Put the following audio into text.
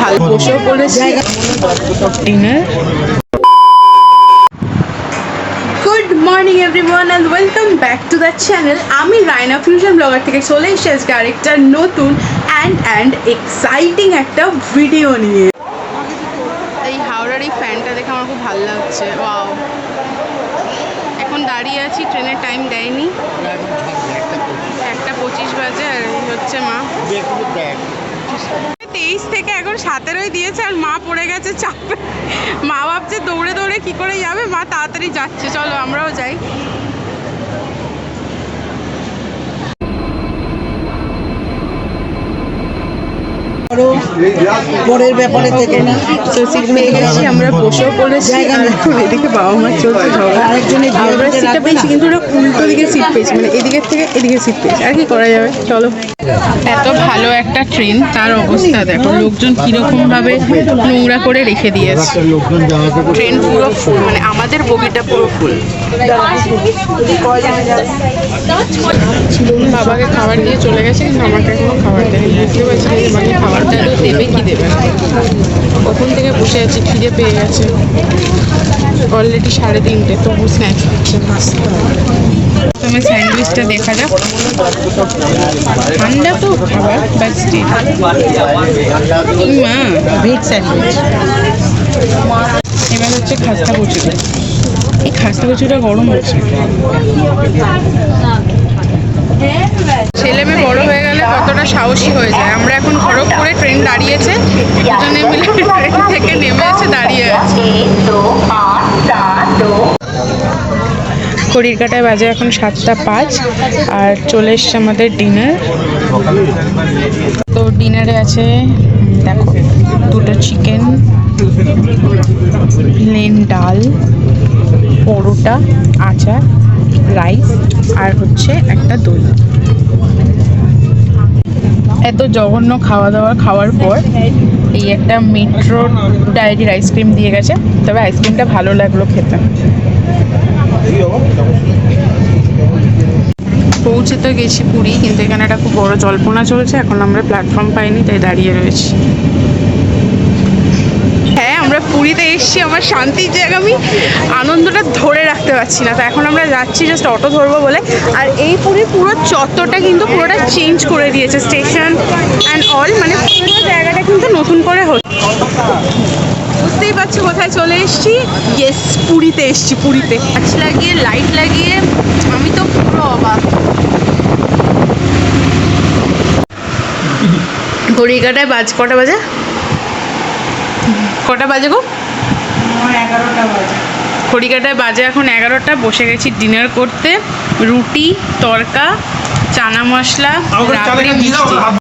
ভালো বসেও পড়েছি dinner. Good morning everyone and welcome back to the channel. আমি রায়না ফিউশন ব্লগার থেকে চলে এসেছি আজকে আরেকটা নতুন অ্যান্ড এক্সাইটিং একটা ভিডিও নিয়ে। এই হাওড়ার এই ফ্যানটা দেখে আমার খুব ভালো লাগছে। ওয়াও, এখন দাঁড়িয়ে আছি, ট্রেনের টাইম দেয়নি, 1:25 বাজে। আর এই হচ্ছে মা, 23 থেকে এখন 17 দিয়েছে আর মা পড়ে গেছে চাপে। মা ভাবছে দৌড়ে দৌড়ে কি করে যাবে, মা তাড়াতাড়ি যাচ্ছে, চলো আমরাও যাই। পরের ব্যাপারে থেকে না তো সিট পেয়ে গেছি, আমরা বসেও পড়েছি। এখন এদিকে বাবা মা চলছে ঝগড়া। আমরা সিটটা পেয়েছি কিন্তু ওরা উল্টো দিকে সিট পেয়েছি, মানে এদিকের থেকে এদিকে সিট পেয়েছি। আর কি করা যাবে, চলো। এত ভালো একটা ট্রেন, তার অবস্থা দেখো, লোকজন কিরকম ভাবে নোংরা করে রেখে দিয়েছে। ট্রেন পুরো ফুল, মানে আমাদের বগিটা পুরো ফুল। বাবাকে খাবার দিয়ে চলে গেছে, কিন্তু আমাকে এখনো খাবার দেয়নি। বুঝতে পারছি না মানে খাবারটা তো দেবে কি দেবে না। কখন থেকে বসে আছি, খিদে পেয়ে গেছে। অলরেডি 3:30, তবু স্ন্যাক্স দিচ্ছে। তোমার স্যান্ডউইচটা দেখা যাক, ঠান্ডা তো খাবার, বাট স্টিল মা ভেজ স্যান্ডউইচ। এবার হচ্ছে খাস্তা কচুরি। এই খাস্তা কচুরিটা গরম হচ্ছে। ছেলে মেয়ে বড় হয়ে গেলে কতটা সাহসী হয়ে যায়। আমরা এখন খড়গপুরে ট্রেন দাঁড়িয়েছে, দুজনে মিলে ট্রেন থেকে নেমে এসে দাঁড়িয়ে আছে। ঘড়ির কাঁটায় বাজে এখন 7:05 আর চলে এসছে আমাদের ডিনার। তো ডিনারে আছে দেখো, 2টো চিকেন, প্লেন ডাল, পরোটা, আচার, রাইস আর হচ্ছে একটা দই। এত জঘন্য খাওয়া দাওয়া খাওয়ার পর এই একটা মেট্রো ডায়েরির আইসক্রিম দিয়ে গেছে, তবে আইসক্রিমটা ভালো লাগলো খেতে। পৌঁছে তো গেছি পুরী, কিন্তু এখানে একটা খুব বড় জল্পনা চলছে। এখন আমরা প্ল্যাটফর্ম পাইনি, তাই দাঁড়িয়ে রয়েছি। হ্যাঁ, আমরা পুরীতে এসেছি, আমার শান্তির জায়গা, আমি আনন্দটা ধরে রাখতে পারছি না। তো এখন আমরা যাচ্ছি জাস্ট অটো ধরবো বলে। আর এই পুরীর পুরো চত্বরটা কিন্তু পুরোটা চেঞ্জ করে দিয়েছে, স্টেশন অ্যান্ড অল, মানে পুরো জায়গাটা কিন্তু নতুন করে হচ্ছে। বুঝতেই পারছি কোথায় চলে এসেছি। ইয়েস, পুরীতে এসেছি। পুরীতে গাছ লাগিয়ে, লাইট লাগিয়ে, আমি তো পুরো অবাক। ঘড়ি কাটায় কটা বাজে? কটা বাজে গো? 11টা বাজে। ঘড়ি কাটায় বাজে এখন 11টা। বসে গেছি ডিনার করতে। রুটি, তড়কা, চানা মশলা, রাবড়ি, মিষ্টি।